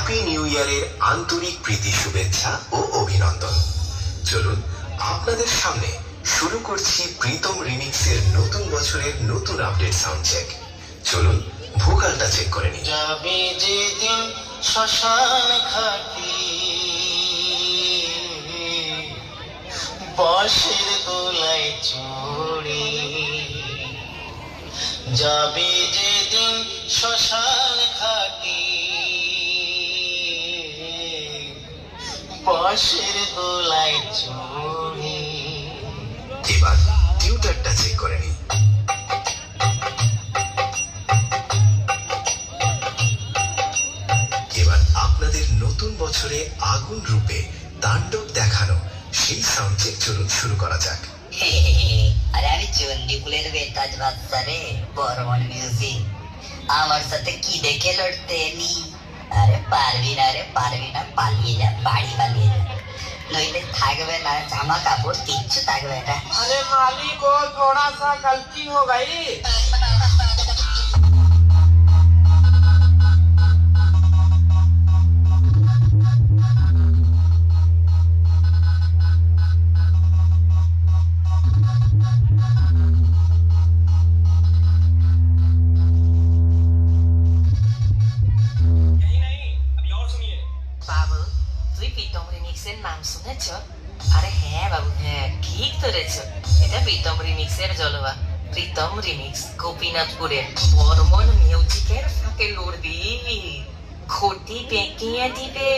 Happy new ইয়ারের আন্তরিক প্রীতি শুভেচ্ছা ও অভিনন্দন। চলুন আপনাদের সামনে শুরু করছি প্রীতম রিমিক্সের নতুন বছরের নতুন আপডেট সাউন্ড চেক। চলুন ভোকালটা চেক করে নিন। যাবে যেদিন শ্মশান ঘাটি, বাঁশের দোলায় চড়ে, যাবে যেদিন শ্মশান ঘাটি, বাঁশের দোলায় চড়ে। এবার টিউটারটা চেক করে নিন। এবার আপনাদের নতুন বছরে আগুন রূপে তাণ্ডব দেখানো সেই সাউন্ড চেক চলুন শুরু করা যাক। আরে আমি চন্ডিপুলের বেতাজ বাচ্চা রে, বর্মন মিউজিক। আমার সাথে কি দেখে লড়তে নি? আরে পারবি না রে, পারবি না, পালিয়ে যা, বাড়ি পালিয়ে যা, নইলে থাকবে না জামা কাপড়, কিচ্ছু থাকবে না। अरे मालिक वो थोड़ा सा गलती हो गई। বাবু, তুই প্রীতম রিমিক্সের নাম শুনেছ? আরে হ্যাঁ বাবু, হ্যাঁ ঠিক ধরেছ। এটা প্রীতম রিমিক্সের জলবা। প্রীতম রিমিক্স গোপীনাথপুরের বর্মন মিউজিকের ফাঁকে লড়বি, ঘটি পেঁকিয়ে দিবে।